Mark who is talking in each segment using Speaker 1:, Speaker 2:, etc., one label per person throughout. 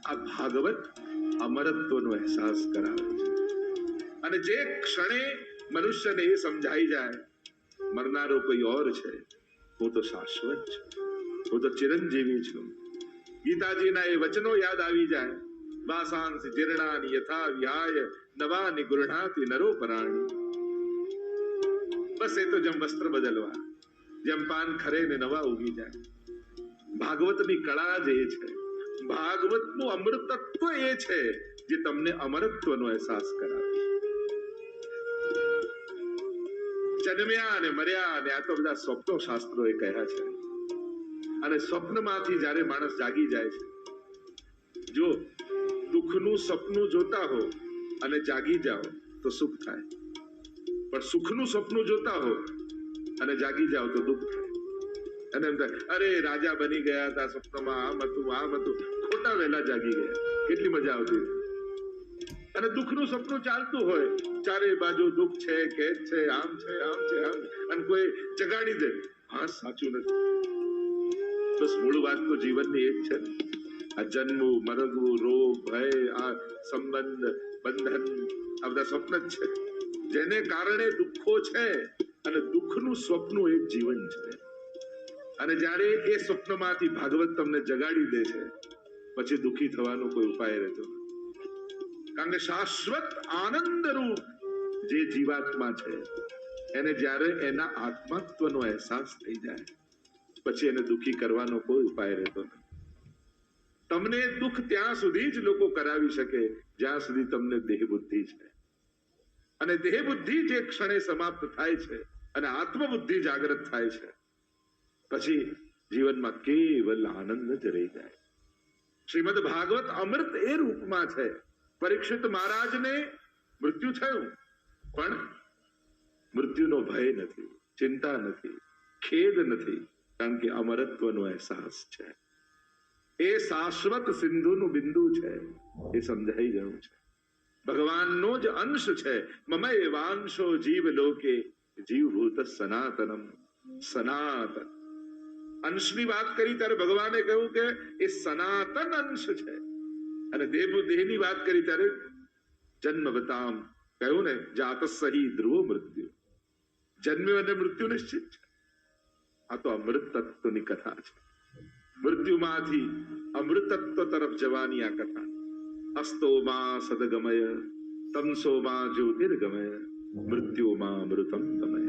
Speaker 1: આ ભાગવત અમરત્વનો અહેસાસ કરાવે છે. અને જે ક્ષણે મનુષ્યને એ સમજાઈ જાય મરનારો કોઈ ઓર છે, હું તો શાશ્વત છું, હું તો ચિરંજીવી છું. ગીતાજીના એ વચનો યાદ આવી જાય, વાસાંસી જીર્ણાની યથા વિહાય નવાની ગૃહણાતિ નરો પરાણી. બસ એ તો જેમ વસ્ત્ર બદલવા, જેમ પાન ખરે ને નવા ઉગી જાય. ભાગવતની કળા જ એ છે, ભાગવતનું અમૃતત્વ એ છે જે તમને અમરત્વનો અહેસાસ કરાવે. જન્મ્યા અને મર્યા અને આ તો બધા સ્વપ્નો શાસ્ત્રોએ કહ્યા છે. અને સ્વપ્નમાંથી જ્યારે માણસ જાગી જાય છે, જો દુઃખનું સપનું જોતા હો અને જાગી જાઓ તો સુખ થાય, પણ સુખનું સપનું જોતા હો અને જાગી જાઓ તો દુઃખ થાય. અને એમ થાય અરે રાજા બની ગયા હતા સપનામાં, આમ હતું આમ હતું, ખોટા વહેલા જાગી ગયા, કેટલી મજા આવતી. અને દુઃખનું સપનું ચાલતું હોય, ચારે બાજુ દુઃખ છે, કેદ છે, આમ છે આમ છે આમ, અને કોઈ જગાડી દે, હા સાચું નથી. બસ મૂળ વાત તો જીવનની એક છે, આ જન્મવું, મરવું, રોગ, ભય, આ સંબંધ, બંધન, આ બધા સ્વપ્ન જ છે જેને કારણે દુઃખો છે. અને દુઃખનું સ્વપ્ન એક જીવન છે. અને જ્યારે એ સ્વપ્નમાંથી ભાગવત તમને જગાડી દે છે, પછી દુઃખી થવાનો કોઈ ઉપાય રહેતો નથી. કારણ કે શાશ્વત આનંદ રૂપ જે જીવાત્મા છે, એને જ્યારે એના આત્મત્વનો અહેસાસ થઈ જાય, પછી એને દુઃખી કરવાનો કોઈ ઉપાય રહેતો નથી. તમને દુઃખ ત્યાં સુધી જ લોકો કરાવી શકે જ્યાં સુધી તમને દેહ બુદ્ધિ છે. અને દેહ બુદ્ધિ જે ક્ષણે સમાપ્ત થાય છે અને આત્મબુદ્ધિ જાગૃત થાય છે, પછી જીવનમાં કેવલ આનંદ જ રહી જાય. શ્રીમદ ભાગવત અમૃત એ રૂપમાં છે. પરીક્ષિત મહારાજને મૃત્યુ થયું, પણ મૃત્યુનો ભય નથી, ચિંતા નથી, ખેદ નથી, કારણ કે અમરત્વનો અહેસાસ છે. એ શાશ્વત સિંધુનું બિંદુ છે, એ સમજાઈ ગયું છે. ભગવાનનો જ અંશ છે. મમ એવાંશો જીવ લોકે જીવભૂત સનાતનમ. સનાતન અંશની વાત કરી ત્યારે ભગવાને કહ્યું કે એ સનાતન અંશ છે. અને દેહની વાત કરી ત્યારે જન્મ બતામ કહ્યું ને, જાતસહી ધ્રુવો મૃત્યુ, જન્મ્યો અને મૃત્યુ નિશ્ચિત છે. આ તો અમૃત તત્વની કથા છે. મૃત્યુમાંથી અમૃતત્વ તરફ જવાની આ કથા. અસ્તો માં સદગમય તમસો માં જ્યોતિર્ગમય મૃત્યુ માં અમૃતમ ગમય.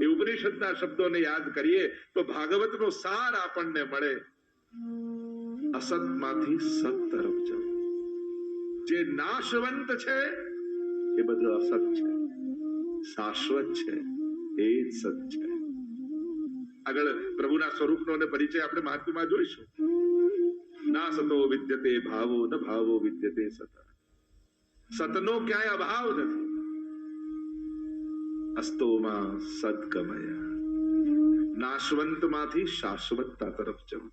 Speaker 1: એ ઉપનિષદના શબ્દોને યાદ કરીએ તો ભાગવતનો સાર આપણને મળે. અસતમાંથી સત તરફ જવું. જે નાશવંત છે એ બધું અસત છે, શાશ્વત છે એ જ સત છે. આગળ પ્રભુના સ્વરૂપનો પરિચય આપણે મહાત્મ્યમાં જોઈશું. ના સતો વિદ્યતે ભાવો ન ભાવો વિદ્યતે સત. સતનો ક્યાંય અભાવ નથી. અસ્તોમાં સદગમય. નાશવંતમાંથી શાશ્વતતા તરફ જવું.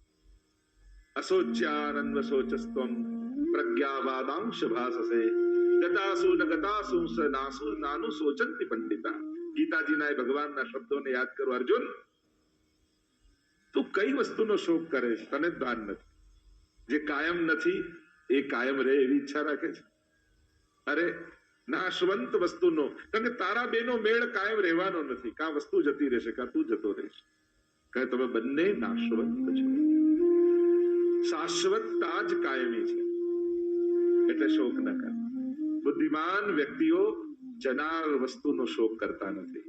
Speaker 1: અશોચ્યાનન્વ શોચસ્ત્વમ પ્રજ્ઞાવાદાંશ ભાસસે ગતાસુ ન ગતાસુ સ નાસુ નાનુ શોચંતિ પંડિતા. ગીતાજીના ભગવાનના શબ્દોને યાદ કરો. અર્જુન, તું કઈ વસ્તુનો શોક કરે છે? તને જ ભાન નથી. જે કાયમ નથી એ કાયમ રહે એવી ઈચ્છા રાખે છે. અરે નાશવંત વસ્તુનો, કારણ કે તારા બેનો મેળ કાયમ રહેવાનો નથી. કા વસ્તુ જતી રહેશે, કા તું જતો રહેશે. કારણ તમે બંને નાશવંત છો. શાશ્વતતા જ કાયમી છે, એટલે શોક ન કર. બુદ્ધિમાન વ્યક્તિઓ જનાર વસ્તુનો શોક કરતા નથી.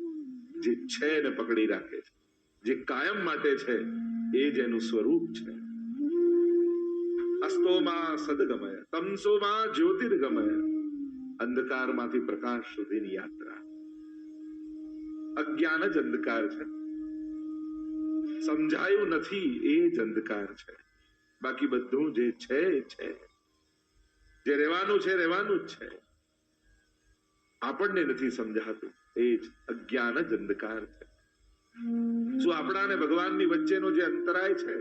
Speaker 1: જે છે ને પકડી રાખે છે, જે કાયમ માટે છે એ જ એનું સ્વરૂપ છે. અસ્તોમાં સદગમય તમસોમાં જ્યોતિર્ગમય. અંધકારમાંથી પ્રકાશ સુધીની યાત્રા. અજ્ઞાન જ અંધકાર છે, સમજાયું નથી એ જ અંધકાર છે. બાકી બધું જે છે છે, જે રહેવાનું છે રહેવાનું જ છે. આપણને નથી સમજાતું એ જ અજ્ઞાન જ અંધકાર છે. શું આપણા અને ભગવાનની વચ્ચેનો જે અંતરાય છે,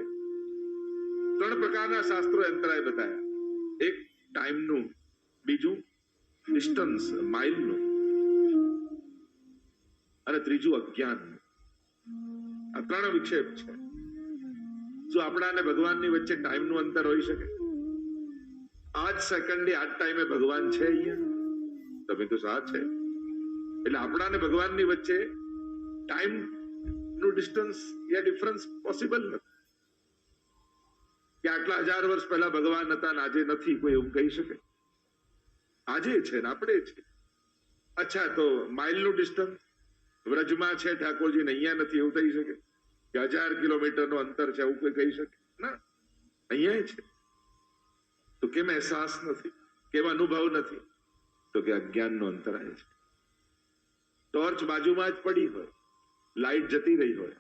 Speaker 1: ત્રણ પ્રકારના શાસ્ત્રો અંતરાય બતાવ્યા. એક ટાઈમનું, બીજું ડિસ્ટન્સ માઇલનું, અને ત્રીજું અજ્ઞાનનું. આ ત્રણ વિક્ષેપ છે. શું આપણા અને ભગવાનની વચ્ચે ટાઈમનું અંતર હોઈ શકે? આ જ સેકન્ડે આ જ ટાઈમે ભગવાન છે અહીંયા? તમે તો સા છે. એટલે આપણા ને ભગવાનની વચ્ચે ટાઈમ નું ડિસ્ટન્સ યા ડિફરન્સ પોસિબલ નથી કે આટલા 1000 વર્ષ પહેલા ભગવાન હતા ને આજે નથી, કોઈ એવું કહી શકે? આજે છે ને આપણે છે. અચ્છા, તો માઇલનું ડિસ્ટન્સ વ્રજમાં છે ઠાકોરજી ને અહીંયા નથી, એવું થઈ શકે? કે 1000 કિલોમીટરનું અંતર છે એવું કોઈ કહી શકે? ના, અહીંયા છે. તો કેમ અહેસાસ નથી? કેમ અનુભવ નથી? તો કે અજ્ઞાનનો અંતરાય છે. ટોર્ચ બાજુમાં જ પડી હોય, લાઈટ જતી રહી હોય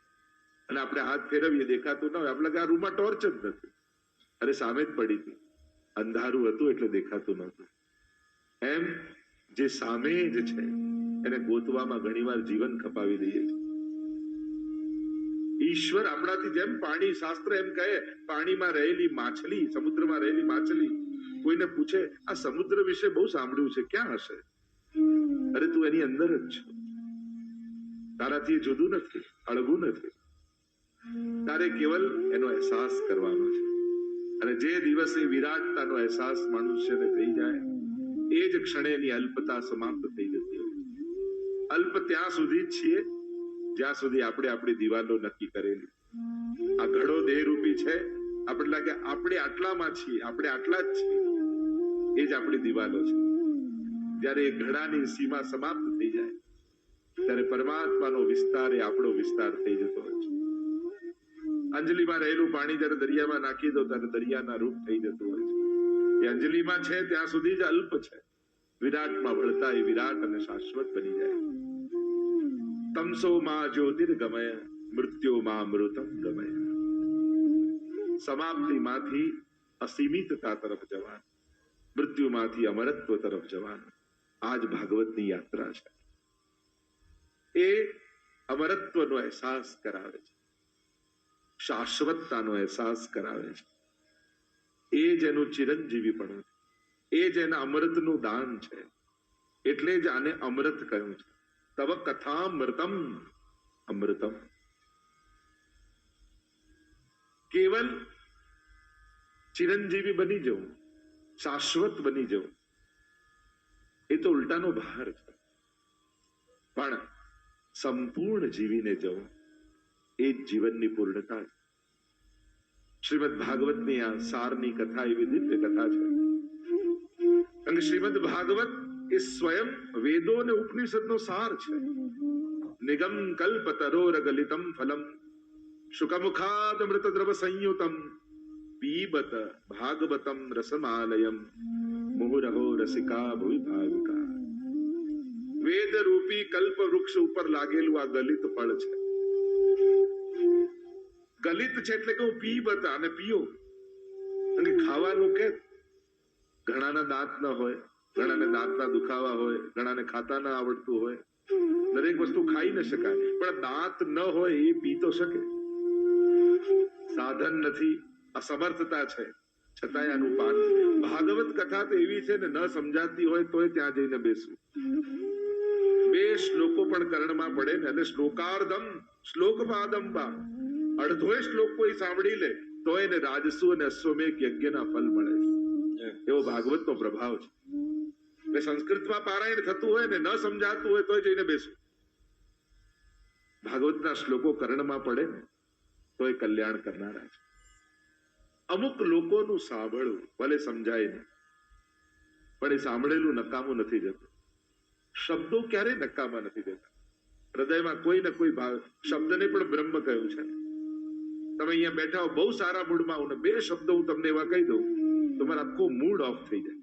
Speaker 1: અને આપણે હાથ ફેરવીએ દેખાતું ના હોય, આપણે કે આ રૂમમાં ટોર્ચ જ નથી. અરે સામે જ પડી હતી, અંધારું હતું એટલે દેખાતું નહોતું. એમ જે સામે જ છે એને ગોતવામાં ઘણીવાર જીવન ખપાવી દઈએ છીએ. ઈશ્વર આપણાથી, જેમ પાણી, શાસ્ત્ર એમ કહે પાણીમાં રહેલી માછલી, સમુદ્રમાં રહેલી માછલી કોઈને પૂછે આ સમુદ્ર વિશે બહુ સાંભળ્યું છે, ક્યાં હશે? અરે તું એની અંદર જ છો, તારાથી જુદું નથી, અળગું નથી. તારે કેવલ એનો અહેસાસ કરવાનો છે. અને જે દિવસે વિરાટતાનો અહેસાસ મનુષ્યને થઈ જાય એ જ ક્ષણે એની અલ્પતા સમાપ્ત થઈ જતી હોય. અલ્પ ત્યાં સુધી જ છીએ જ્યાં સુધી આપણે આપણી દિવાલો નક્કી કરેલી. આ ઘડો દેહરૂપી છે, આપણે લાગે આપણે આટલામાં છીએ, આપણે આટલા જ છીએ, એ જ આપણી દિવાલો છે. જ્યારે એ ઘડાની સીમા સમાપ્ત થઈ જાય ત્યારે પરમાત્માનો વિસ્તાર એ આપણો વિસ્તાર થઈ જતો હોય છે. અંજલિમાં રહેલું પાણી જ્યારે દરિયામાં નાખી દો ત્યારે દરિયાના રૂપ થઈ જતું હોય છે. એ અંજલિમાં છે ત્યાં સુધી જ અલ્પ છે. વિરાટમાં ભળતા એ વિરાટ અને શાશ્વત બની જાય. તમસો માં જ્યોતિર્ગમય મૃત્યુ માં અમૃતમ ગમય. સમાપ્તિમાંથી અસીમિતતા તરફ જવાનું, મૃત્યુમાંથી અમરત્વ તરફ જવાનું, આ જ ભાગવતની યાત્રા છે. એ અમરત્વનો અહેસાસ કરાવે છે, શાશ્વતતાનો અહેસાસ કરાવે છે. એ જ એનું ચિરંજીવીપણું છે, એ જ એના અમૃતનું દાન છે. એટલે જ આને અમૃત કહ્યું છે. તવ કથામૃતમ અમૃતમ. કેવલ ચિરંજીવી બની જવું, શાશ્વત બની જવું, એ તો ઉલટાનો ભાર છે. પણ સંપૂર્ણ જીવીને જવું એ જ જીવનની પૂર્ણતા છે. શ્રીમદ ભાગવતની આ સારની કથા એવી દિવ્ય કથા છે. અને શ્રીમદ ભાગવત એ સ્વયં વેદો અને ઉપનિષદનો સાર છે. નિગમ કલ્પતરોર ગલિતમ ફલમ શુકમુખાદ અમૃતદ્રવ સંયુતમ પીબત ભાગવતમ રસમાલયમ મુહુરહો રસિકા ભુવિ ભાવિકા. વેદ રૂપી કલ્પ વૃક્ષ ઉપર લાગેલું આ ગલિત ફળ છે. ગલિત છે એટલે કે હું પીબત, અને પીઓ. અને ખાવાનું કે ઘણાના દાંત ન હોય, ઘણાને દાંતના દુખાવા હોય, ઘણાને ખાતા ન આવડતું હોય, દરેક વસ્તુ ખાઈ ન શકાય. પણ દાંત ન હોય એ પી તો શકે. સાધન નથી, અસમર્થતા છે, છતાંય આનું પાન. ભાગવત કથા તો એવી છે ને, ન સમજાતી હોય તોય ત્યાં જઈને બેસવું. બે શ્લોકો પણ કર્ણમાં પડે ને, અને શ્લોકાર્ધમ શ્લોકપાદંબા, અડધો શ્લોક કોઈ સાંભળી લે તો એને રાજસુ અને અશ્વમેઘ યજ્ઞના ફલ મળે. એવો ભાગવતનો પ્રભાવ છે. એટલે સંસ્કૃતમાં પારાયણ થતું હોય ને, ન સમજાતું હોય તોય જઈને બેસવું. ભાગવતના શ્લોકો કર્ણમાં પડે ને તો એ કલ્યાણ કરનારા છે. અમુક લોકોનું સાંભળવું ભલે સમજાય નહીં, પણ એ સાંભળેલું નકામું નથી જતું. શબ્દો ક્યારે નકામા નથી જતા. હૃદયમાં કોઈ ને કોઈ ભાવ. શબ્દને પણ બ્રહ્મ કહ્યું છે. તમે અહીંયા બેઠા હો, બહુ સારા મૂડમાં હું, બે શબ્દો હું તમને એવા કહી દઉં, તમારો આખો મૂડ ઓફ થઈ જાય,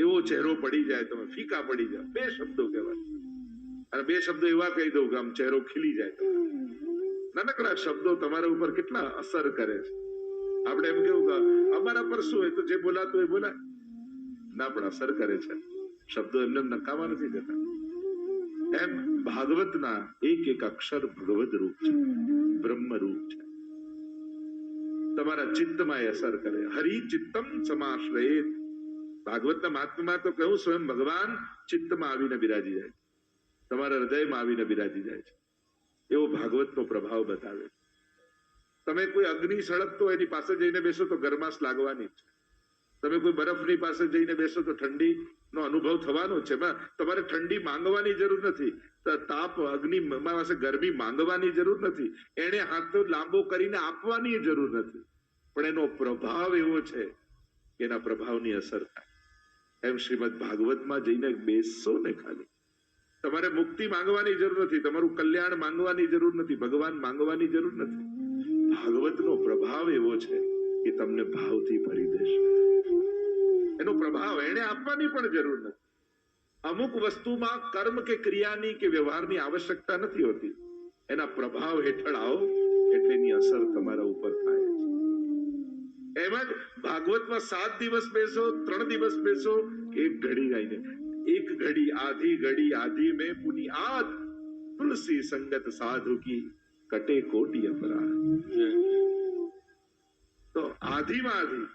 Speaker 1: એવો ચહેરો પડી જાય, તમે ફીકા પડી જાવ. બે શબ્દો કહેવાય. અને બે શબ્દો એવા કહી દઉં કે આમ ચહેરો ખીલી જાય. નાનકડા શબ્દો તમારા ઉપર કેટલા અસર કરે છે. આપણે એમ કેવું કે અમારા પર શું હોય, તો જે બોલાતું એ બોલાય ના, પણ અસર કરે છે. શબ્દો એમને નકામા નથી જતા. એમ ભાગવતના એક એક અક્ષર ભગવદ રૂપ છે, બ્રહ્મ રૂપ છે. તમારા ચિત્તમાં એ અસર કરે. હરિ ચિત્તમ સમાશ્રયેત. ભાગવતના મહાત્મામાં તો કહ્યું સ્વયં ભગવાન ચિત્તમાં આવીને બિરાજી જાય, તમારા હૃદયમાં આવીને બિરાજી જાય છે. એવો ભાગવતનો પ્રભાવ બતાવે. તમે કોઈ અગ્નિ સળગતો એની પાસે જઈને બેસો તો ગરમાશ લાગવાની છે. તમે કોઈ બરફની પાસે જઈને બેસો તો ઠંડી નો અનુભવ થવાનો છે. તમારે ઠંડી માંગવાની જરૂર નથી, તાપ અગ્નિ પાસે ગરમી માંગવાની જરૂર નથી, એને હાથ લાંબો કરીને આપવાની જરૂર નથી, પણ એનો પ્રભાવ એવો છે કે એના પ્રભાવની અસર થાય. એમ શ્રીમદ ભાગવતમાં જઈને બેસશો ને, ખાલી તમારે મુક્તિ માંગવાની જરૂર નથી, તમારું કલ્યાણ માંગવાની જરૂર નથી, ભગવાન માંગવાની જરૂર નથી. ભાગવતનો પ્રભાવ એવો છે કે તમને ભાવથી ભરી દેશે. એનો પ્રભાવ એને આપવાની પણ જરૂર નથી. અમુક વસ્તુમાં કર્મ કે ક્રિયાની કે વ્યવહારની આવશ્યકતા નથી હોતી, એના પ્રભાવ હેઠળ આવો એટલે એની અસર તમારા ઉપર થાય છે. એમ જ ભાગવતમાં 7 દિવસ બેસો, 3 દિવસ બેસો, એક ઘડી ગાઈને, એક ઘડી આધી મેં પુની આદ તુલસી સંગત સાધુ કી કટે કોટી અપરાધ. તો આધીમાં આધી,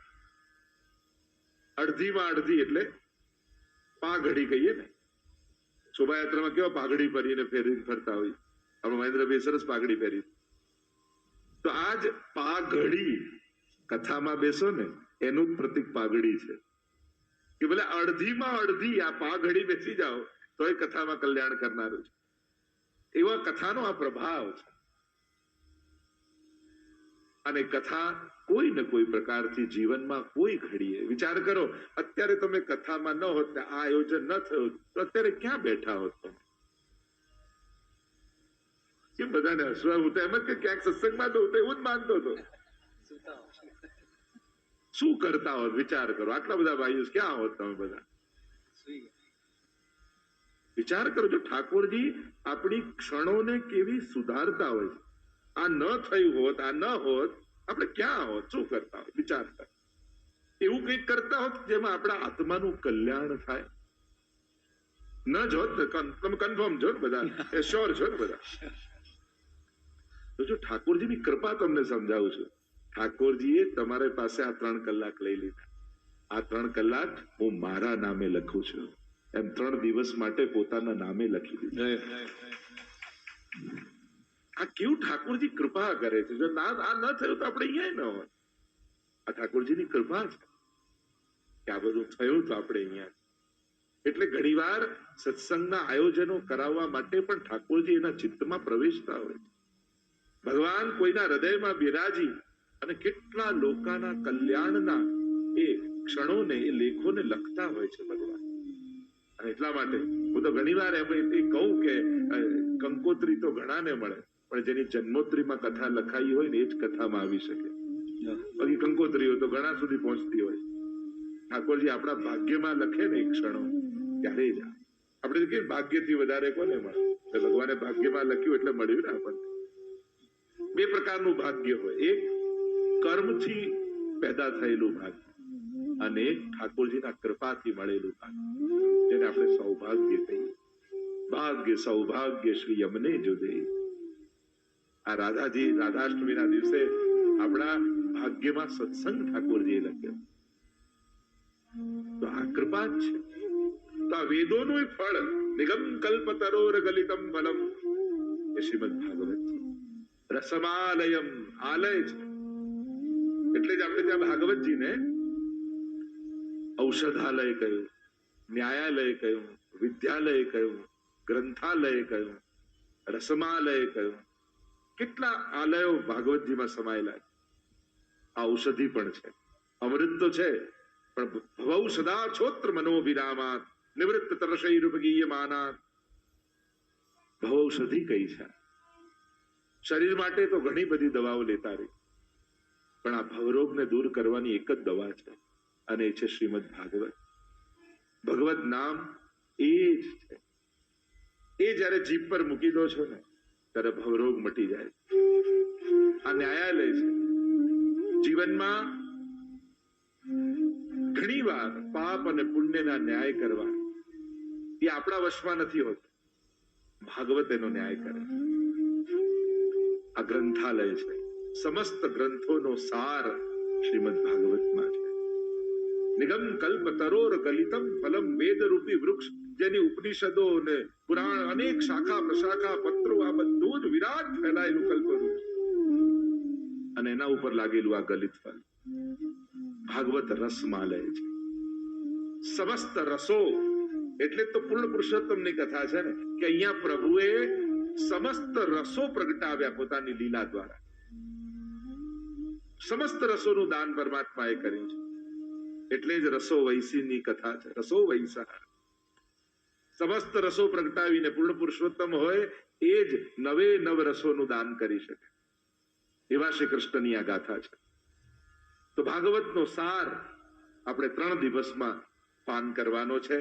Speaker 1: અડધીમાં અડધી એટલે પાઘડી કહીએ ને. શોભાયાત્રામાં કેવા પાઘડી પહેરીને ફરતા હોય, આપણે મહેન્દ્રભાઈ સરસ પાઘડી પહેરી. તો આજ પાઘડી કથામાં બેસો ને એનું જ પ્રતિક પાઘડી છે કે ભલે અડધીમાં અડધી આ પાઘડી બેસી જાઓ તો એ કથામાં કલ્યાણ કરનારું છે. એવા કથાનો આ પ્રભાવ છે. અને કથા કોઈ ને કોઈ પ્રકારથી જીવનમાં કોઈ ઘડીએ વિચાર કરો, અત્યારે તમે કથામાં ન હોત ને આ આયોજન ન થયું તો અત્યારે ક્યાં બેઠા હોત તમે? કેમ બધાને હસવા હું એમ જ કે ક્યાંક સત્સંગમાં તો એવું જ માનતો હતો. શું કરતા હોત વિચાર કરો? આટલા બધા ભાઈઓ ક્યાં હોત તમે બધા? વિચાર કરો. જો ઠાકોરજી આપણી ક્ષણોને કેવી સુધારતા હોય છે. આ ન થયું હોત, આ ન હોત, આપણે ક્યાં હોત, શું કરતા હોત? વિચાર કર. એવું કંઈક કરતા હોત જેમાં આપણા આત્માનું કલ્યાણ થાય. ન જ હોત ને, તમે કન્ફર્મ છો બધા, શ્યોર છો ને બધા? તો જો ઠાકોરજીની કૃપા તમને સમજાવું છું. ઠાકોરજીએ તમારી પાસે આ 3 કલાક લઈ લીધા. આ 3 કલાક હું મારા નામે લખું છું, એમ 3 દિવસ માટે પોતાના નામે લખી દીધું. આ કેવું ઠાકોરજી કૃપા કરે છે. જો આ ન થયું તો આપણે અહીંયા ન હોય. આ ઠાકોરજીની કૃપા છે કે આ બધું થયું તો આપણે અહીંયા. એટલે ઘણીવાર સત્સંગના આયોજનો કરાવવા માટે પણ ઠાકોરજી એના ચિત્તમાં પ્રવેશતા હોય છે. ભગવાન કોઈના હૃદયમાં બિરાજી અને કેટલા લોકોના કલ્યાણના એ ક્ષણોને, એ લેખોને લખતા હોય છે ભગવાન. અને એટલા માટે હું તો ઘણીવાર એમ કહું કે કંકોત્રી તો ઘણાને મળે, પણ જેની જન્મોત્રીમાં કથા લખાઈ હોય ને એ જ કથામાં આવી શકે. બાકી કંકોત્રીઓ તો ઘણા સુધી પહોંચતી હોય. ઠાકોરજી આપણા ભાગ્યમાં લખે ને એ ક્ષણો, ત્યારે જ આપણે કે ભાગ્યથી વધારે કોને મળે? ભગવાને ભાગ્યમાં લખ્યું એટલે મળ્યું ને આપણને. 2 પ્રકારનું ભાગ્ય હોય. એક કર્મથી પેદા થયેલું ભાગ્ય અને એક ઠાકોરજીના કૃપાથી મળેલું ભાગ્ય, જેને આપણે સૌભાગ્ય કહીએ. ભાગ્ય સૌભાગ્ય શ્રી યમને જો દે. આ રાધાષ્ટમીના દિવસે આપણા ભાગ્યમાં સત્સંગ ઠાકોરજીએ લખ્યો. તો આ કૃપા જ છે. તો આ વેદોનું ફળ નિગમ કલ્પતરોર ગલિતમ ફલમ એ શ્રીમદ ભાગવત છે. રસમાલયમ, આલય છે. એટલે જ આપણે ત્યાં ભાગવતજીને ઔષધાલય કહ્યું, ન્યાયાલય કહ્યું, વિદ્યાલય કહ્યું, ગ્રંથાલય કહ્યું, રસમાલય કહ્યું. કેટલા આલયો ભાગવતજીમાં સમાયેલા છે. આ ઔષધિ પણ છે, અમૃત તો છે, પણ ભવૌ સદા છોત્ર મનોભિરામાત નિવૃત્ત તરશૈરુપગીયમાનાત. ભવૌષધિ કઈ છે? શરીર માટે તો ઘણી બધી દવાઓ લેતા રહી, પણ આ ભવરોગને દૂર કરવાની એક જ દવા છે, અને એ છે શ્રીમદ ભાગવત. ભગવત નામ એ જ છે. એ જયારે જીભ પર મૂકી દો છો ને ત્યારે ભવરોગ મટી જાય. આ ન્યાયાલય છે. જીવનમાં ઘણી વાર પાપ અને પુણ્યના ન્યાય કરવા એ આપણા વશમાં નથી હોતો. ભાગવત એનો ન્યાય કરે. આ ગ્રંથાલય છે. સમસ્ત ગ્રંથોનો સાર શ્રીમદ ભાગવતમાં છે. નિગમ કલ્પ તરોર ગલિતમ ફલમ વેદ રૂપી વૃક્ષ, જેની ઉપનિષદો ને પુરાણ અનેક શાખા પ્રશાખા પત્રો, આ બધું જ વિરાટ ફેલાયેલું કલ્પવૃક્ષ, અને એના ઉપર લાગેલું આ ગલિત ફલ. ભાગવત રસમાં લે છે. સમસ્ત રસો એટલે તો પૂર્ણ પુરુષોત્તમની કથા છે ને કે અહીંયા પ્રભુએ સમસ્ત રસો પ્રગટાવ્યા પોતાની લીલા દ્વારા. સમસ્ત રસોનું દાન પરમાત્માએ કર્યું છે. એટલે જ રસો વૈસીની કથા છે. રસો વૈસા સમસ્ત રસો પ્રગટાવીને પૂર્ણ પુરુષોત્તમ હોય એ જ નવે નવ રસોનું દાન કરી શકે એવા શ્રી કૃષ્ણની આ ગાથા છે. તો ભાગવતનો સાર આપણે 3 દિવસમાં પાન કરવાનો છે.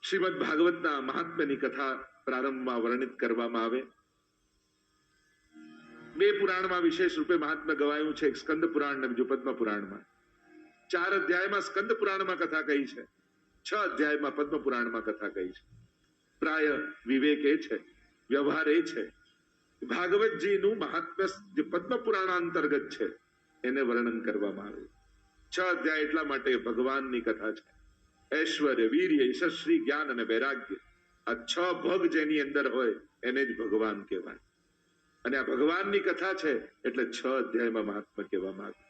Speaker 1: શ્રીમદ ભાગવતના મહાત્મ્યની કથા પ્રારંભમાં વર્ણિત કરવામાં આવે. 2 પુરાણમાં વિશેષ રૂપે મહાત્મ્ય ગવાયું છે, એક સ્કંદ પુરાણ અને બીજું પદ્મ પુરાણમાં. 4 અધ્યાયમાં સ્કંદ પુરાણમાં કથા કહી છે, 6 અધ્યાયમાં પદ્મ પુરાણમાં કથા કહી છે. પ્રાય વિવેક એ છે, વ્યવહાર એ છે, ભાગવતજીનું મહાત્મ્ય જે પદ્મ પુરાણ અંતર્ગત છે એને વર્ણન કરવામાં આવે. 6 અધ્યાય એટલા માટે ભગવાનની કથા છે. ઐશ્વર્ય, વીર્ય, યશસ્વી, જ્ઞાન અને વૈરાગ્ય, આ 6 ભગ જેની અંદર હોય એને જ ભગવાન કહેવાય. અને આ ભગવાનની કથા છે એટલે 6 અધ્યાયમાં મહાત્મ્ય કહેવામાં આવે.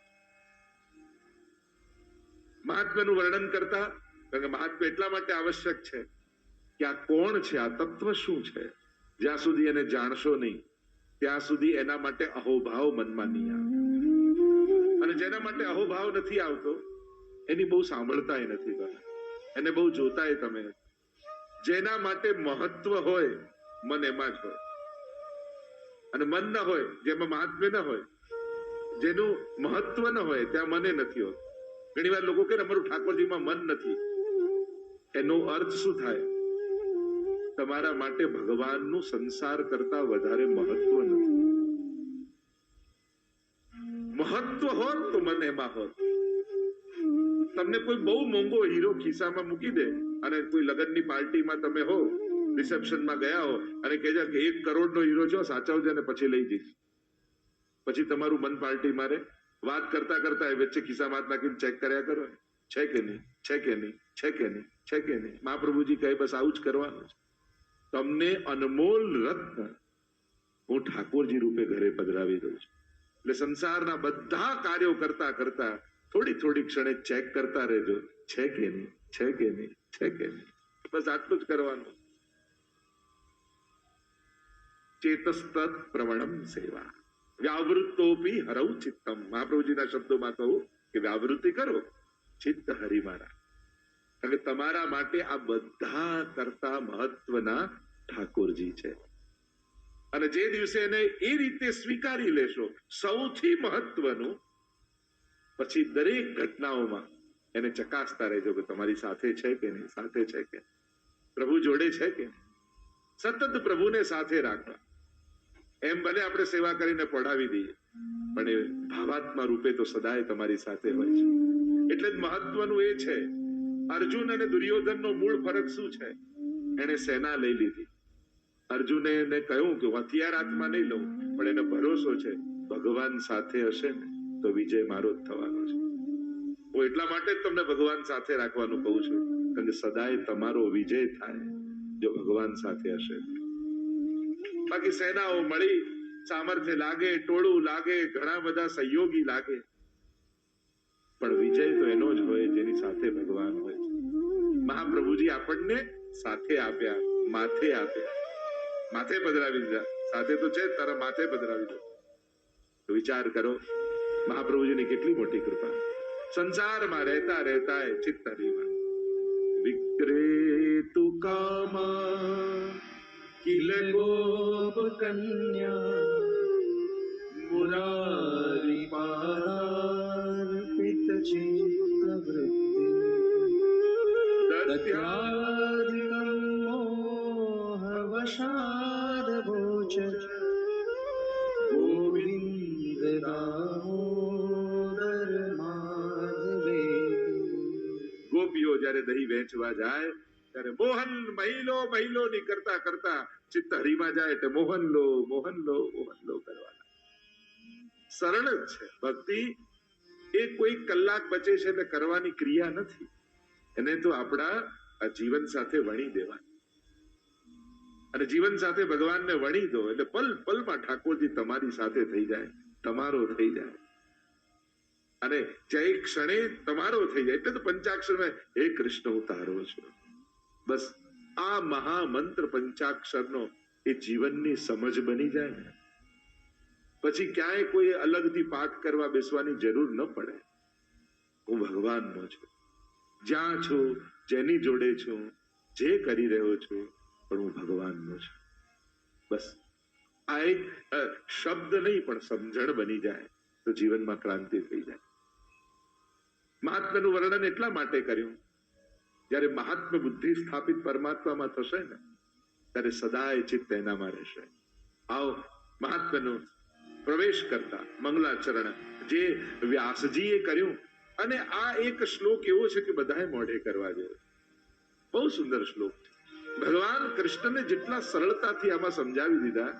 Speaker 1: મહાત્મ્યનું વર્ણન કરતા, કારણ કે મહાત્મ્ય એટલા માટે આવશ્યક છે કે આ કોણ છે, આ તત્વ શું છે, જ્યાં સુધી એને જાણશો નહીં ત્યાં સુધી એના માટે અહોભાવ મનમાં નહીં આવે. અને જેના માટે અહોભાવ નથી આવતો એની બહુ સાંભળતાય નથી તમે, એને બહુ જોતાય તમે નથી. જેના માટે મહત્વ હોય મન એમાં જ હોય, અને મન ન હોય જેમાં મહાત્મ્ય ન હોય, જેનું મહત્વ ન હોય ત્યાં મને નથી હોતું. ઘણી વાર લોકો કહે અમારું ઠાકોરજીમાં મન નથી. એનો અર્થ શું થાય? તમારા માટે ભગવાનનું સંસાર કરતા વધારે મહત્વ નથી. મહત્વ હોત તો મન એમાં હોત. તમને કોઈ બહુ મોંઘો હીરો ખિસ્સામાં મૂકી દે અને કોઈ લગ્નની પાર્ટીમાં તમે હો, રિસેપ્શનમાં ગયા હો અને કહેજો કે 1 કરોડનો હીરો છો, સાચવજે ને પછી લઈ જઈશ. પછી તમારું મન પાર્ટી મારે. વાત કરતા કરતા એ વચ્ચે ખિસ્સામાં હાથ નાખીને ચેક કર્યા કરો, છે કે નહીં, છે કે નહીં, છે કે નહીં, છે કે નહીં. મહાપ્રભુજી કહે બસ આવું જ કરવાનું છે. તમને અનમોલ રત્ન હું ઠાકોરજી રૂપે ઘરે પધરાવી દઉં છું. એટલે સંસારના બધા કાર્યો કરતા કરતા થોડી થોડી ક્ષણે ચેક કરતા રહેજો, છે કે નહીં, છે કે નહીં, છે કે નહીં. બસ આટલું જ કરવાનું. ચેતસ્તત પ્રવણમ સેવા વ્યાવૃત્તોપી હરૌ ચિત્તમ. મહાપ્રભુજીના શબ્દોમાં કહું કે વ્યાવૃત્તિ કરો, ચિત્ત હરિમારા. કારણ કે તમારા માટે આ બધા કરતા મહત્વના ઠાકોરજી છે. અને જે દિવસે એને એ રીતે સ્વીકારી લેશો, સૌથી મહત્વનું, પછી દરેક ઘટનાઓમાં એને ચકાસતા રહેજો કે તમારી સાથે છે કે નહીં, સાથે છે કે પ્રભુ જોડે છે કે નહીં. સતત પ્રભુને સાથે રાખવા. એમ ભલે આપણે સેવા કરીને પઢાવી દઈએ પણ એ ભાવાત્મા રૂપે તો સદાય તમારી સાથે હોય છે. એટલે જ મહત્વનું એ છે. અર્જુન અને દુર્યોધનનો મૂળ ફરક શું છે? એને સેના લઈ લીધી. અર્જુને એને કહ્યું કે હથિયાર હાથમાં નહીં લઉં, પણ એને ભરોસો છે ભગવાન સાથે હશે ને તો વિજય મારો જ થવાનો છે. હું એટલા માટે જ તમને ભગવાન સાથે રાખવાનું કહું છું, કારણ કે સદાય તમારો વિજય થાય જો ભગવાન સાથે હશે. બાકી સેનાઓ મળી, સામર્થ્ય લાગે, ટોળું લાગે, ઘણા બધા સહયોગી લાગે, પણ વિજય તો એનો જ હોય જેની સાથે ભગવાન હોય છે. મહાપ્રભુજી આપણને સાથે આપ્યા, માથે આપ્યા, માથે પધરાવી દીધા. સાથે તો છે તારા માથે પધરાવી દો. તો વિચાર કરો મહાપ્રભુજીની કેટલી મોટી કૃપા. સંસારમાં રહેતા રહેતા ચિત્ત હરિમાં વિક્રેતુ કામા કિલ ગોપ કન્યા મુરારી પારાર્પિત ચિત્ત વૃત્તિ દત્યાદિકં મોહ વશાદ ભોચર ગોવિંદ દામોદર માધવે. ગોપીઓ જયારે દહીં વેચવા જાય ત્યારે મોહન મહિલો મહિલો ની કરતા કરતા ચિત્ત હરિમાં જાય એટલે મોહન લો મોહન લો મોહન લો કરવાના. સરળ જ છે ભક્તિ. એ કોઈ કલાક બચે છે એટલે કરવાની ક્રિયા નથી. એને તો આપણા આ જીવન સાથે વણી દેવાની. અને જીવન સાથે ભગવાનને વણી દો એટલે પલ પલમાં ઠાકોરજી તમારી સાથે થઈ જાય, તમારો થઈ જાય. અને જે ક્ષણે તમારો થઈ જાય એટલે તો પંચાક્ષરમાં હે કૃષ્ણ હું તારો છું. બસ આ મહામંત્ર પંચાક્ષરનો એ જીવનની સમજ બની જાય ને પછી ક્યાંય કોઈ અલગથી પાઠ કરવા બેસવાની જરૂર ન પડે. હું ભગવાનનો છું, જ્યાં છું, જેની જોડે છું, જે કરી રહ્યો છું, પણ હું ભગવાનનો છું. બસ આ એક શબ્દ નહીં પણ સમજણ બની જાય તો જીવનમાં ક્રાંતિ થઈ જાય. મહાત્માનું વર્ણન એટલા માટે કર્યું, જયારે મહાત્મા બુદ્ધિ સ્થાપિત પરમાત્મામાં થશે ને ત્યારે સદાય ચિત્ત એનામાં રહેશે. આવો મહાત્માનો પ્રવેશ કરતા મંગલાચરણ જે વ્યાસજીએ કર્યું, અને આ એક શ્લોક એવો છે કે બધાએ મોઢે કરવા જોઈએ. બહુ સુંદર શ્લોક છે. ભગવાન કૃષ્ણને જેટલા સરળતાથી આમાં સમજાવી દીધા,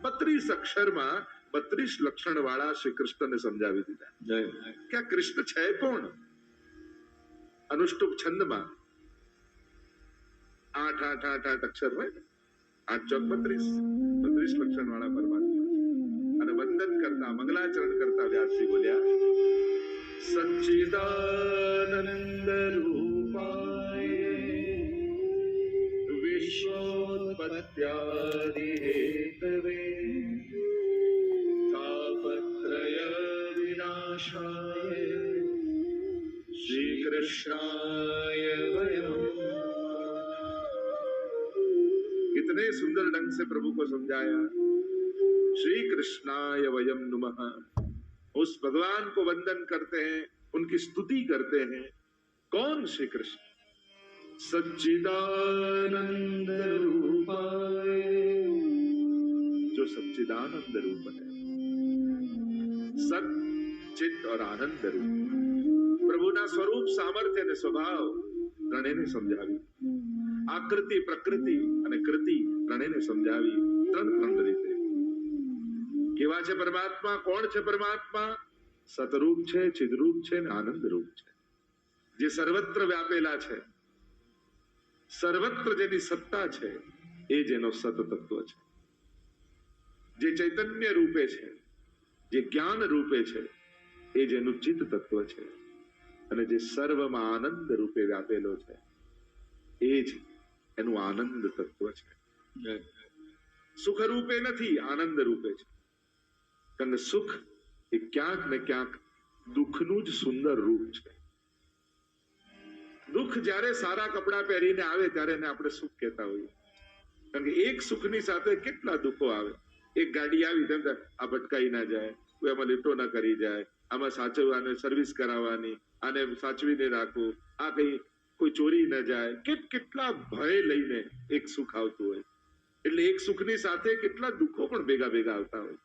Speaker 1: 32 અક્ષરમાં 32 લક્ષણ વાળા શ્રી કૃષ્ણને સમજાવી દીધા કે આ કૃષ્ણ છે કોણ. અનુષ્ટુપ છંદમાં 8 અક્ષર હોય, 8 ચોક 32 લક્ષણ વાળા પરમાત્મા. અને વંદન કરતા મંગલાચરણ કરતા વ્યાસજી બોલ્યા, સચ્ચિદાનંદ રૂપાય વિશ્વોત્પત્યાદિ હેતવે તાપત્રય વિનાશાય શ્રી कृष्णाय वयम्. कितने सुंदर ढंग से प्रभु को समझाया. श्री कृष्णाय वयम नमः. उस भगवान को वंदन करते हैं, उनकी स्तुति करते हैं. कौन श्री कृष्ण? सच्चिदानंद रूपाय, जो सच्चिदानंद रूप है. सत, चित और आनंद रूप. પ્રભુના સ્વરૂપ, સામર્થ્ય અને સ્વભાવ ત્રણેયને સમજાવી. આકૃતિ, પ્રકૃતિ અને કૃતિ ત્રણેયને સમજાવી. ત્રણ રીતે. કેવા છે પરમાત્મા? કોણ છે પરમાત્મા? સતરૂપ છે, ચિદરૂપ છે અને આનંદ રૂપ છે, જે સર્વત્ર વ્યાપેલા છે. સર્વત્ર જેની સત્તા છે એ જેનો સત તત્વ છે, જે ચૈતન્ય રૂપે છે, જે જ્ઞાન રૂપે છે એ જેનું ચિત્ત તત્વ છે, અને જે સર્વમાં આનંદ રૂપે વ્યાપેલો છે એ જ એનું આનંદ તત્વ છે. સુખ રૂપે નથી, આનંદ રૂપે છે. કારણ કે સુખ એ ક્યાંક ને ક્યાંક દુઃખનું જ સુંદર રૂપ છે. દુઃખ જ્યારે સારા કપડા પહેરીને આવે ત્યારે એને આપણે સુખ કહેતા હોઈએ. કારણ કે એક સુખની સાથે કેટલા દુઃખો આવે. એક ગાડી આવી તેમ આ ભટકાઈ ના જાય, કોઈ આમાં લીટો ના કરી જાય, આમાં સાચવવાને સર્વિસ કરાવવાની, આને સાચવીને રાખવું, આ કઈ કોઈ ચોરી ન જાય, કેટલા ભય લઈને એક સુખ આવતું હોય. એટલે એક સુખની સાથે કેટલા દુઃખો પણ ભેગા આવતા હોય.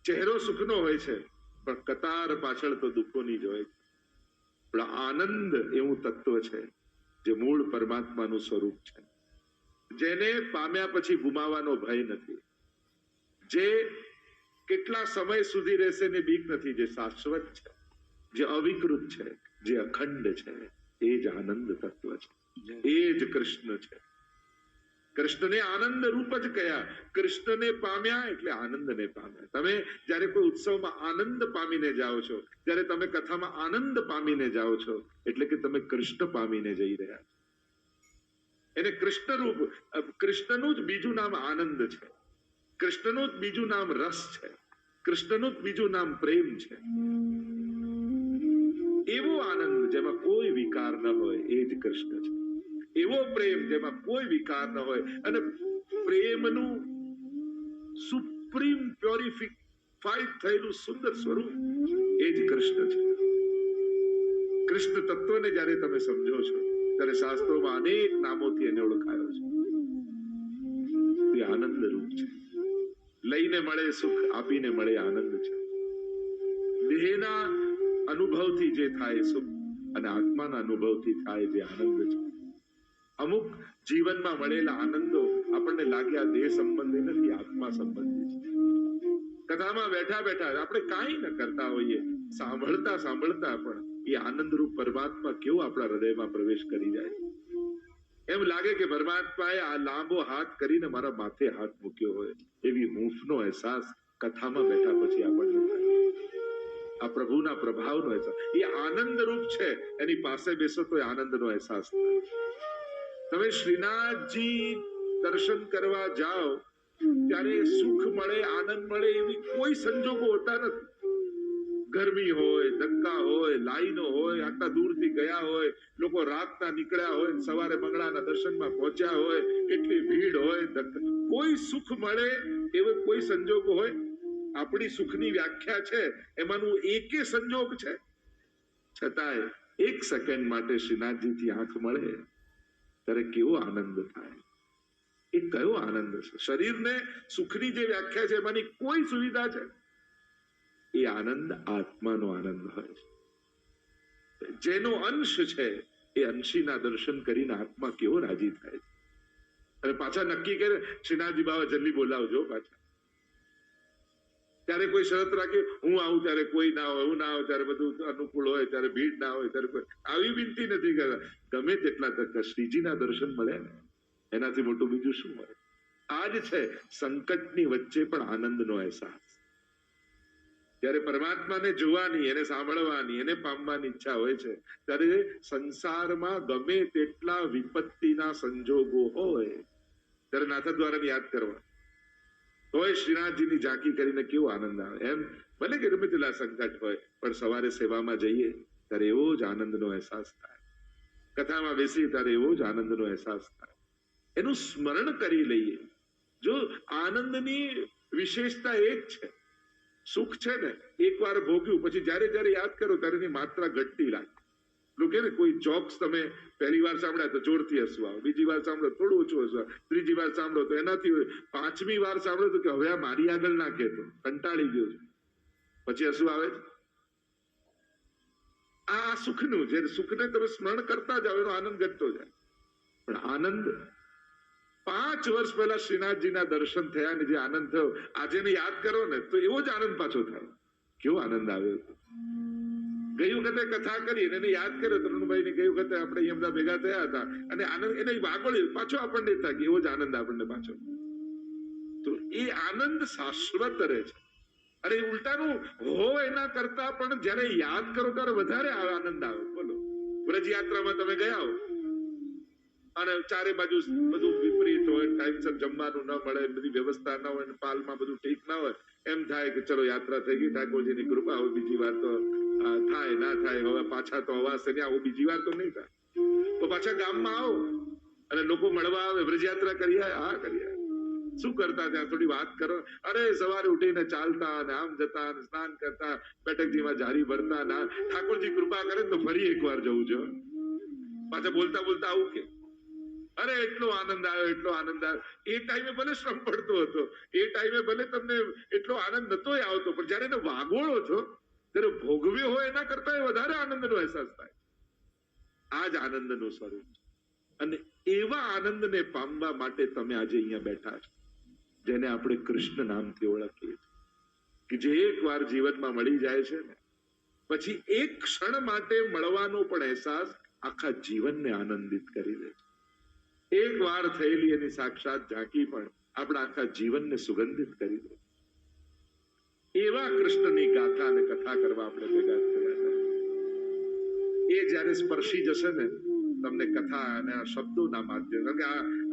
Speaker 1: ચહેરો સુખનો હોય છે પણ કતાર પાછળ તો દુઃખોની જ હોય છે. પણ આનંદ એવું તત્વ છે જે મૂળ પરમાત્માનું સ્વરૂપ છે, જેને પામ્યા પછી ગુમાવાનો ભય નથી, જે કેટલા સમય સુધી રહેશે ને બીક નથી, જે શાશ્વત છે, જે અવિકૃત છે, જે અખંડ છે, એ જ આનંદ તત્વ છે, એ જ કૃષ્ણ છે. કૃષ્ણને આનંદ રૂપ જ કયા. કૃષ્ણને પામ્યા એટલે આનંદને પામ્યા. તમે જયારે કોઈ ઉત્સવમાં આનંદ પામીને જાઓ છો, જ્યારે તમે કથામાં આનંદ પામીને જાઓ છો, એટલે કે તમે કૃષ્ણ પામીને જઈ રહ્યા છો. એને કૃષ્ણ રૂપ. કૃષ્ણનું જ બીજું નામ આનંદ છે, કૃષ્ણનું જ બીજું નામ રસ છે, કૃષ્ણનું જ બીજું નામ પ્રેમ છે. એવો આનંદ જેમાં કોઈ વિકાર ન હોય એ જ કૃષ્ણ છે. એવો પ્રેમ જેમાં કોઈ વિકાર ન હોય, અને પ્રેમનું સુપ્રીમ પ્યોરિફાઈડ થયેલું સુંદર સ્વરૂપ એ જ કૃષ્ણ છે. કૃષ્ણ તત્વને જ્યારે તમે સમજો છો ત્યારે શાસ્ત્રોમાં અનેક નામોથી એને ઓળખાયો છે. તે આનંદ રૂપ છે. લઈને મળે સુખ, આપીને મળે આનંદ છે. દેહના અનુભવથી જે થાય સુખ અને આત્માના અનુભવથી થાય જે આનંદ છે. અમુક જીવનમાં મળેલા આનંદો આપણને લાગ્યા દેહ સંબંધી નથી, આત્મા સંબંધી છે. કથામાં બેઠા આપણે કાંઈ ન કરતા હોઈએ, સાંભળતા પણ એ આનંદરૂપ પરમાત્મા કેવો આપણા હૃદયમાં પ્રવેશ કરી જાય. એમ લાગે કે પરમાત્માએ આ લાંબો હાથ કરીને મારા માથે હાથ મૂક્યો હોય, એવી હૂંફનો અહેસાસ કથામાં બેઠા પછી આપણને થાય. આ પ્રભુના પ્રભાવનો અહેસાસ. એ આનંદ રૂપ છે. એની પાસે બેસો તો આનંદનો અહેસાસ થાય. તમે શ્રીનાથજી દર્શન કરવા જાઓ ત્યારે સુખ મળે, આનંદ મળે એવી કોઈ સંજોગો હોતા નથી. ગરમી હોય, ધક્કા હોય, લાઈનો હોય, આટલા દૂરથી ગયા હોય, લોકો રાતના નીકળ્યા હોય, સવારે મંગળાના દર્શનમાં પહોંચ્યા હોય, કેટલી ભીડ હોય, કોઈ સુખ મળે એવો કોઈ સંજોગો હોય? આપણી સુખની વ્યાખ્યા છે એમાંનું એકે સંજોગ છે. છતાંય એક સેકન્ડ માટે શ્રીનાથજીથી આંખ મળે ત્યારે કેવો આનંદ થાય. એ કયો આનંદ છે? શરીરને સુખની જે વ્યાખ્યા છે એમાંની કોઈ સુવિધા છે? એ આનંદ આત્માનો આનંદ હોય છે. જેનો અંશ છે એ અંશીના દર્શન કરીને આત્મા કેવો રાજી થાય છે. અને પાછા નક્કી કરે શ્રીનાથજી બાબા જલ્દી બોલાવજો પાછા. ત્યારે કોઈ શરત રાખે હું આવું ત્યારે કોઈ ના હોય, હું ના આવું ત્યારે બધું અનુકૂળ હોય, ત્યારે ભીડ ના હોય, ત્યારે કોઈ આવી વિનંતી નથી કરતા. ગમે તેટલા તક શ્રીજીના દર્શન મળે ને એનાથી મોટું બીજું શું મળે? આ જ છે સંકટની વચ્ચે પણ આનંદનો અહેસાસ. ત્યારે પરમાત્માને જોવાની, એને સાંભળવાની, એને પામવાની ઈચ્છા હોય છે ત્યારે સંસારમાં ગમે તેટલા વિપત્તિના સંજોગો હોય ત્યારે નાથદ્વારાને યાદ કરવા, તોય શ્રીનાથજીની ઝાંકી કરીને કેવો આનંદ આવે. એમ ભલે કે ગમે તેટલા સંકટ હોય પણ સવારે સેવામાં જઈએ ત્યારે એવો જ આનંદનો અહેસાસ થાય. કથામાં બેસી ત્યારે એવો જ આનંદનો અહેસાસ થાય. એનું સ્મરણ કરી લઈએ. જો આનંદની વિશેષતા એ જ છે. સુખ છે ને એકવાર ભોગ્યું પછી જયારે જયારે યાદ કરો ત્યારે એની માત્રા ઘટતી લાગે. લોકો ને કોઈ જોક્સ તમે પહેલી વાર સાંભળ્યા તો જોરથી હસવું આવે, બીજી વાર સાંભળો થોડું ઓછું હસવું આવે, ત્રીજી વાર સાંભળો તો એનાથી, પાંચમી વાર સાંભળો તો કે હવે આ મારી આગળ ના કહેતો, કંટાળી ગયો છે, પછી હસવું આવે છે. આ સુખનું જે સુખને તમે સ્મરણ કરતા જાઓ એનો આનંદ ઘટતો જાય. પણ આનંદ 5 વર્ષ પહેલા શ્રીનાથજીના દર્શન થયા ને જે આનંદ થયો આજે એને યાદ કરો ને તો એવો જ આનંદ પાછો થાય. કેવો આનંદ આવ્યો. ગઈ વખતે કથા કરી એને યાદ કર્યો તરુણભાઈ ની, ગઈ વખતે આપણે અહીંયા બધા ભેગા થયા હતા અને આનંદ એને વાગોળ્યો પાછો આપણને થાય કે એવો જ આનંદ આપણને પાછો. તો એ આનંદ શાશ્વત રહે છે. અરે ઉલટાનું હો એના કરતા પણ જયારે યાદ કરો ત્યારે વધારે આનંદ આવે. બોલો, વ્રજયાત્રામાં તમે ગયા હો અને ચારે બાજુ બધું વિપરીત હોય, ટાઈમસર જમવાનું ન મળે, બધી વ્યવસ્થા ન હોય, પાલમાં બધું ઠીક ના હોય, એમ થાય કે ચલો યાત્રા થઈ ગઈ, ઠાકોરજીની કૃપા હોય, બીજી વાર તો થાય ના થાય, હવે પાછા તો અવાસે નહીં આવો, બીજી વાર તો નહીં થાય. તો પાછા ગામમાં આવો અને લોકો મળવા આવે, વ્રજયાત્રા કરી આયા, હા કરી આયા, શું કરતા ત્યાં થોડી વાત કરો. અરે સવારે ઉઠીને ચાલતા ને આમ જતા ને સ્નાન કરતા, બેઠકજીમાં જારી ભરતા ના, ઠાકોરજી કૃપા કરે તો ફરી એકવાર જવું છે. પાછા બોલતા બોલતા આવું કે અરે એટલો આનંદ આવ્યો, એટલો આનંદ આવ્યો. એ ટાઈમે ભલે શ્રમ પડતો હતો, એ ટાઈમે ભલે તમને એટલો આનંદ નતોય આવતો, પણ જયારે એને વાગોળો છો ત્યારે ભોગવ્યો હોય એના કરતા વધારે આનંદનો અહેસાસ થાય. આ જ આનંદનું સ્વરૂપ. અને એવા આનંદને પામવા માટે તમે આજે અહીંયા બેઠા છો, જેને આપણે કૃષ્ણ નામથી ઓળખીએ છીએ, કે જે એકવાર જીવનમાં મળી જાય છે ને પછી એક ક્ષણ માટે મળવાનો પણ અહેસાસ આખા જીવનને આનંદિત કરી દે છે. એક વાર થયેલી એની સાક્ષાત ઝાંકી પણ આપણા આખા જીવનને સુગંધિત કરી દે. એવા કૃષ્ણની ગાથા અને કથા કરવા આપણે ભેગા થયા છે. એ જયારે સ્પર્શી જશે ને તમને કથા અને આ શબ્દોના માધ્યમ, કારણ કે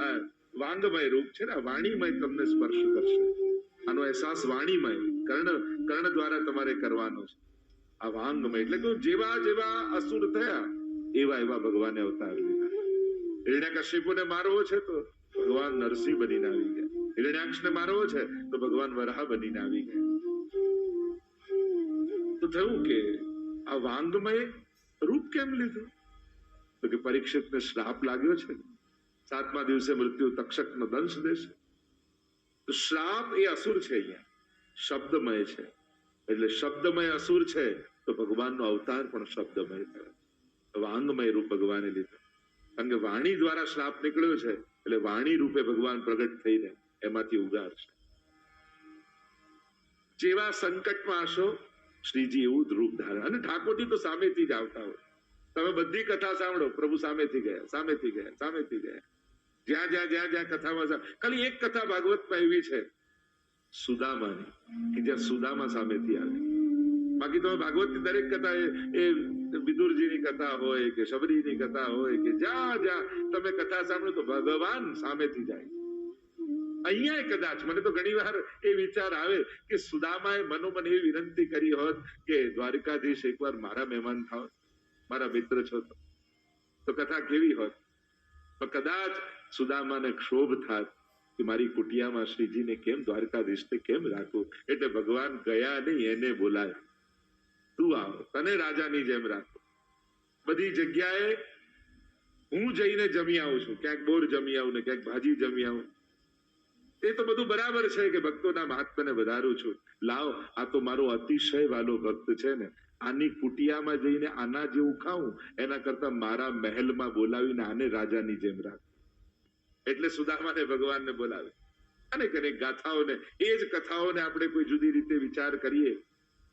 Speaker 1: આ વાંગમય રૂપ છે ને, વાણીમય તમને સ્પર્શ કરશે. આનો અહેસાસ વાણીમય કર્ણ દ્વારા તમારે કરવાનો છે. આ વાંગમય એટલે કે જેવા જેવા અસુર થયા એવા એવા ભગવાને અવતાર લીધા. હિરણ્યકશિપુને મારવો છે તો ભગવાન નરસિંહ બનીને આવી ગયા. હિરણ્યાક્ષને મારવો છે તો ભગવાન વરાહ બનીને આવી ગયા. તો થયું કે આ વાંગમય રૂપ કેમ લીધું? તો કે પરીક્ષિતને શ્રાપ લાગ્યો છે, 7મા દિવસે મૃત્યુ તક્ષકનો દંશ દેશે. તો શ્રાપ એ અસુર છે, અહીંયા શબ્દમય છે. એટલે શબ્દમય અસુર છે તો ભગવાનનો અવતાર પણ શબ્દમય થયો. વાંગમય રૂપ ભગવાને લીધું. કારણ કે વાણી દ્વારા શ્રાપ નીકળ્યો છે એટલે વાણી રૂપે ભગવાન પ્રગટ થઈને એમાંથી ઉગારશે. જેવા સંકટમાં હશો શ્રીજી એવું જ રૂપ ધારણ. અને ઠાકોરજી તો સામેથી જ આવતા હોય. તમે બધી કથા સાંભળો, પ્રભુ સામેથી ગયા, સામેથી ગયા, સામેથી ગયા. જ્યાં જ્યાં જ્યાં જ્યાં કથામાં ખાલી એક કથા ભાગવતમાં એવી છે સુદામાની, કે જ્યાં સુદામા સામેથી આવે. બાકી તો ભાગવતની દરેક કથા એ વિદુરજીની કથા હોય કે શબરીની કથા હોય કે જ્યાં જ્યાં તમે કથા સાંભળો તો ભગવાન સામેથી જાય. અહીંયા કદાચ મને તો ઘણી વાર એ વિચાર આવે કે સુદામાએ મનોમન એવી વિનંતી કરી હોત કે દ્વારકાધીશ એકવાર મારા મહેમાન થાવ, મારા મિત્ર છો તો કથા કેવી હોત. તો કદાચ સુદામાને ક્ષોભ થાત કે મારી કુટિયામાં શ્રીજીને કેમ દ્વારકાધીશને કેમ રાખવું, એટલે ભગવાન ગયા નહીં, એને બોલાય, તું આવ, તને રાજાની જેમ રાખો. બધી જગ્યાએ હું જઈને જમી આવું છું, ક્યાંક બોર જમી આવું ને ક્યાંક ભાજી જમી આવું. એ તો બધું બરાબર છે કે ભક્તોના મહાત્મ્યને વધારું છું. લાવ, આ તો મારો અતિશય વાલો ભક્ત છે ને, આની કુટિયામાં જઈને આના જેવું ખાવું એના કરતા મારા મહેલમાં બોલાવીને આને રાજાની જેમ રાખ. એટલે સુદામાને ભગવાનને બોલાવે. અનેક અનેક ગાથાઓને, એ જ કથાઓને આપણે કોઈ જુદી રીતે વિચાર કરીએ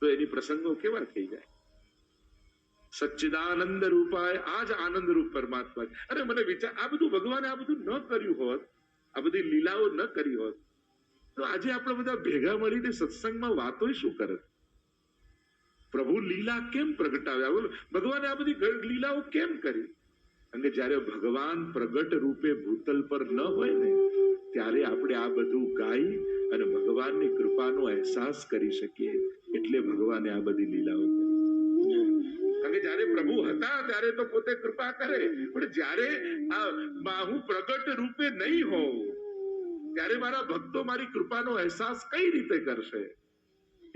Speaker 1: તો એની પ્રસંગો કેવા થઈ જાય. સચ્ચિદાનંદ રૂપાય, આ જ આનંદ રૂપ પરમાત્મા. અરે મને વિચાર, આ બધું ભગવાને આ બધું ન કર્યું હોત, આ બધી લીલાઓ ન કરી હોત તો આજે આપણે બધા ભેગા મળીને સત્સંગમાં વાતો શું કરત? પ્રભુ લીલા કેમ પ્રગટાવ્યા? બોલો, ભગવાને આ બધી લીલાઓ કેમ કરી? કારણ કે જયારે ભગવાન પ્રગટ રૂપે ભૂતલ પર ન હોય ને ત્યારે આપણે આ બધું ગાઈ અને ભગવાનની કૃપાનો અહેસાસ કરી શકીએ. એટલે ભગવાને આ બધી લીલાઓ કરી. કારણ કે જયારે પ્રભુ હતા ત્યારે તો પોતે કૃપા કરે, પણ જયારે હું પ્રગટ રૂપે નહીં હોઉં ત્યારે મારા ભક્તો મારી કૃપાનો અહેસાસ કઈ રીતે કરશે?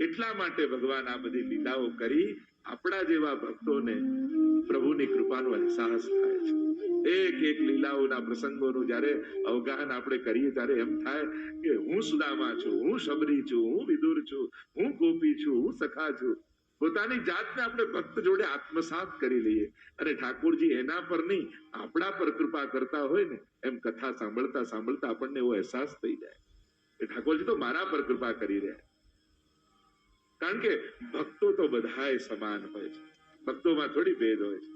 Speaker 1: એટલા માટે ભગવાન આ બધી લીલાઓ કરી આપણા જેવા ભક્તોને પ્રભુની કૃપાનો અહેસાસ થાય છે. એક એક લીલાઓના પ્રસંગોનું જયારે અવગાહન આપણે કરીએ ત્યારે એમ થાય કે હું સુદામા છું, હું શબરી છું, હું વિદુર છું, હું ગોપી છું, હું સખા છું. પોતાની જાતને આપણે ભક્ત જોડે આત્મસાત કરી લઈએ અને ઠાકોરજી એના પર નહીં આપણા પર કૃપા કરતા હોય ને એમ કથા સાંભળતા સાંભળતા આપણને એવો અહેસાસ થઈ જાય કે ઠાકોરજી તો મારા પર કૃપા કરી રહ્યા. કારણ કે ભક્તો તો બધાય સમાન હોય છે, ભક્તોમાં થોડી ભેદ હોય છે.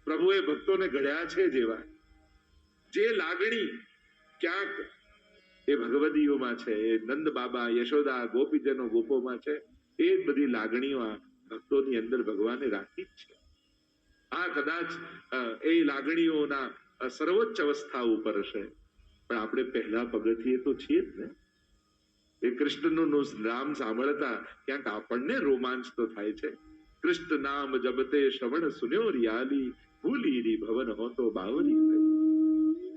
Speaker 1: પ્રભુએ ભક્તોને ઘડ્યા છે જેવા. જે લાગણી ક્યાંક એ ભગવદીઓમાં છે, એ નંદ બાબા, યશોદા, ગોપીજનો, ગોપોમાં છે, એ જ બધી લાગણીઓ આ ભક્તોની અંદર ભગવાને રાખી જ છે. આ કદાચ એ લાગણીઓના સર્વોચ્ચ અવસ્થા ઉપર છે, પણ આપણે પહેલા પગથિયે તો છીએ જ ને. એ કૃષ્ણનું નામ સાંભળતા ક્યાંક આપણને રોમાંચ તો થાય છે. કૃષ્ણ નામ જબતે શ્રવણ સુન્યો રિયાલી, ભૂલી રી ભવન હો તો બાવરી.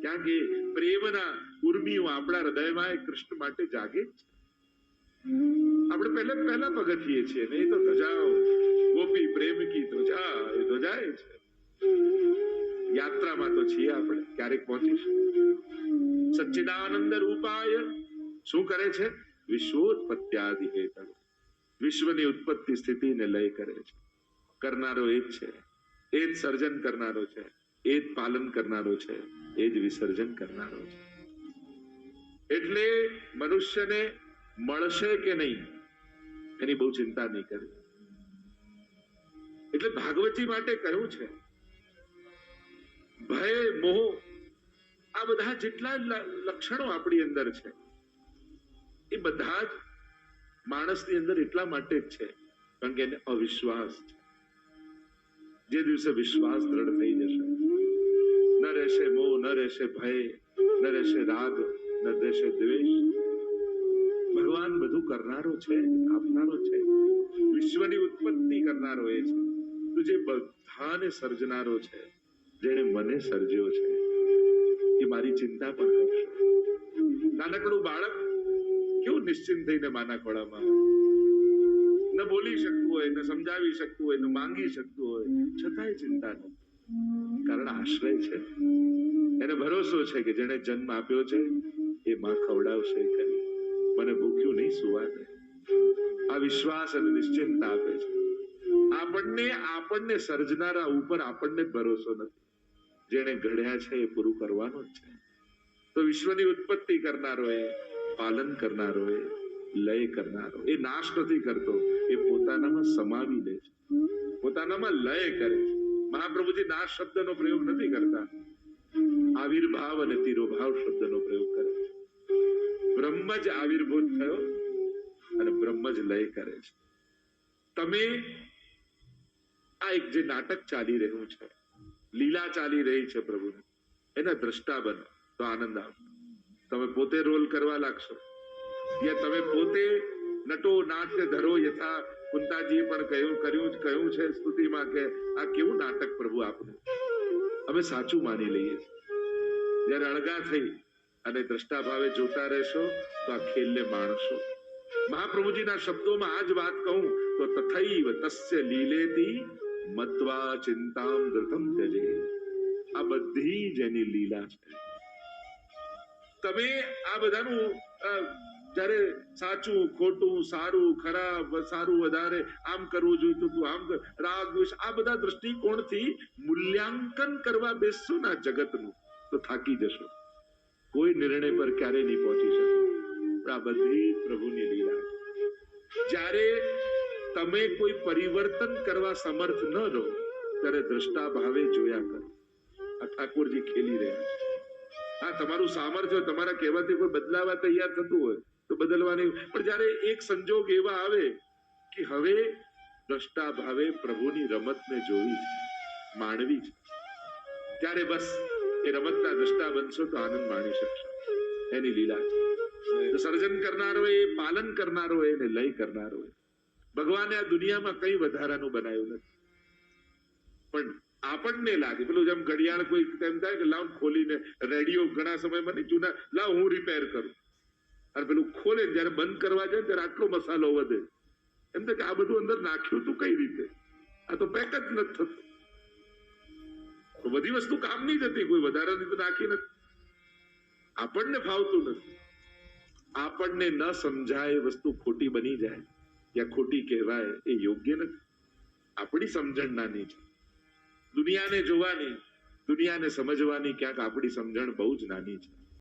Speaker 1: ક્યાંક એ પ્રેમના ઉર્મિઓ આપણા હૃદયમાં એ કૃષ્ણ માટે જાગે છે. આપણે પહેલા પગથિયે છીએ ને, એ તો ધજાઓ ગોપી પ્રેમ કી ધ્વજા, એ ધ્વજાએ છે. યાત્રામાં તો છીએ આપણે, ક્યારેક પહોંચીશું. સચ્ચિદાનંદ રૂપાય શું કરે છે? વિશ્વોત્પત્યાદિ હેતુ, વિશ્વની ઉત્પત્તિ સ્થિતિને લય કરે છે. કરનારો એ જ છે, એ જ સર્જન કરનારો છે, એ જ પાલન કરનારો છે, એ જ વિસર્જન કરનારો છે. એટલે મનુષ્યને મળશે કે નહીં એની બહુ ચિંતા નહીં કરવી. એટલે ભાગવતી માટે કહ્યું છે ભય, મોહ, આ બધા જેટલા લક્ષણો આપણી અંદર છે એ બધા જ માણસની અંદર એટલા માટે જ છે કારણ કે એને અવિશ્વાસ છે. જે દિવસે વિશ્વાસ દ્રઢ થઈ જશે, ન રહેશે મોહ, ન રહેશે ભય, ન રહેશે રાગ, ન રહેશે દ્વેષ. ભગવાન બધું કરનારો છે, આપનારો છે, વિશ્વની ઉત્પત્તિ કરનારો એ છે. તો જે બધાને સર્જનારો છે, જેને મને સર્જ્યો છે, એ મારી ચિંતા પણ કરશે. નાનકડું બાળક કેવું નિશ્ચિંત થઈને માના ખોળામાં ન બોલી શકતું હોય, ન સમજાવી શકતું હોય, ન માંગી શકતું હોય, છતાંય ચિંતા નથી. કારણ આશ્રય છે, એને ભરોસો છે કે જેને જન્મ આપ્યો છે એ માં ખવડાવશે ખરી, મને ભૂખ્યું નહીં સુવા દે. આ વિશ્વાસ અને નિશ્ચિંતા આપે છે. આપણને સર્જનારા ઉપર આપણને જ ભરોસો નથી. જેને ઘડ્યા છે એ પૂરું કરવાનું જ છે. તો વિશ્વની ઉત્પત્તિ કરનારો એ, પાલન કરનારો એ, લય કરનારો એ નાશ નથી કરતો, એ પોતાનામાં સમાવી લે છે, પોતાનામાં લય કરે છે. મહાપ્રભુજી નાશ શબ્દનો પ્રયોગ નથી કરતા, આવિર્ભાવ અને તિરોભાવ શબ્દનો પ્રયોગ કરે છે. બ્રહ્મ જ આવિર્ભૂત થયો અને બ્રહ્મ જ લય કરે છે. તમે આ એક જે નાટક ચાલી રહ્યું છે, લીલા ચાલી રહી છે પ્રભુની, એના દ્રષ્ટા બનો તો આનંદ આવશે. તમે પોતે રોલ કરવા લાગશો, યા તમે પોતે નટો નાટ્ય ધરો, યથા કુંતાજીએ પણ કહ્યું છે સ્તુતિમાં કે આ કેવું નાટક પ્રભુ આપનું. અમે સાચું માની લઈએ છીએ. જયારે અળગા થઈ અને દ્રષ્ટા ભાવે જોતા રહેશો તો આ ખેલને માણશો. મહાપ્રભુજીના શબ્દોમાં આ જ વાત કહું તો તથૈવ તસ્ય લીલેતી મત્વા ચિંતામ ધૃતમ ત્યજે. આ બધી જ એની લીલા છે. તમે આ બધાનું જયારે સાચું ખોટું, સારું ખરાબ, સારું વધારે, આમ કરવું જોઈતું તું, આમ રાગ દ્વેષ, આ બધા દ્રષ્ટિકોણથી મૂલ્યાંકન કરવા બેસશો ના જગતનું તો થાકી જશો. કોઈ નિર્ણય પર ક્યારે નહીં પહોંચી શકો. આ બધી પ્રભુની લીલા. જ્યારે તમે કોઈ પરિવર્તન કરવા સમર્થ ન રહો ત્યારે દ્રષ્ટા ભાવે જોયા કરો. આ ઠાકોરજી ખેલી રહ્યા છે. હા, તમારું સામર્થ્ય, તમારા કહેવાથી કોઈ બદલાવા તૈયાર થતું હોય તો બદલવાની, પણ જયારે એક સંજોગ એવા આવે કે હવે દ્રષ્ટા ભાવે પ્રભુની રમતને જોવી છે, માણવી છે, ત્યારે બસ એ રમતના દ્રષ્ટા બનશો તો આનંદ માણી શકશો. એની લીલા છે. સર્જન કરનારો એ, પાલન કરનારો એ, ને લય કરનારો એ. ભગવાને આ દુનિયામાં કઈ વધારાનું બનાવ્યું નથી. પણ આપણને લાગે પેલું જેમ ઘડિયાળ કોઈ તેમ થાય કે લાવ ખોલીને, રેડિયો ઘણા સમયમાં નહીં જૂના, લાવ હું રિપેર કરું, અને પેલું ખોલે જયારે બંધ કરવા જાય ત્યારે આટલો મસાલો વધે. એમ તો કે આ બધું અંદર નાખ્યું તું કઈ રીતે? આ તો પેક જ નથી થતું. બધી વસ્તુ કામની જ હતી, કોઈ વધારાની તો નાખી નથી. આપણને ફાવતું નથી. આપણને ન સમજાય વસ્તુ ખોટી બની જાય યા ખોટી કહેવાય એ યોગ્ય નથી. આપણી સમજણ નાની છે. દુનિયાને જોવાની, દુનિયાને સમજવાની ક્યાંક આપણી સમજણ બહુ જ નાની છે.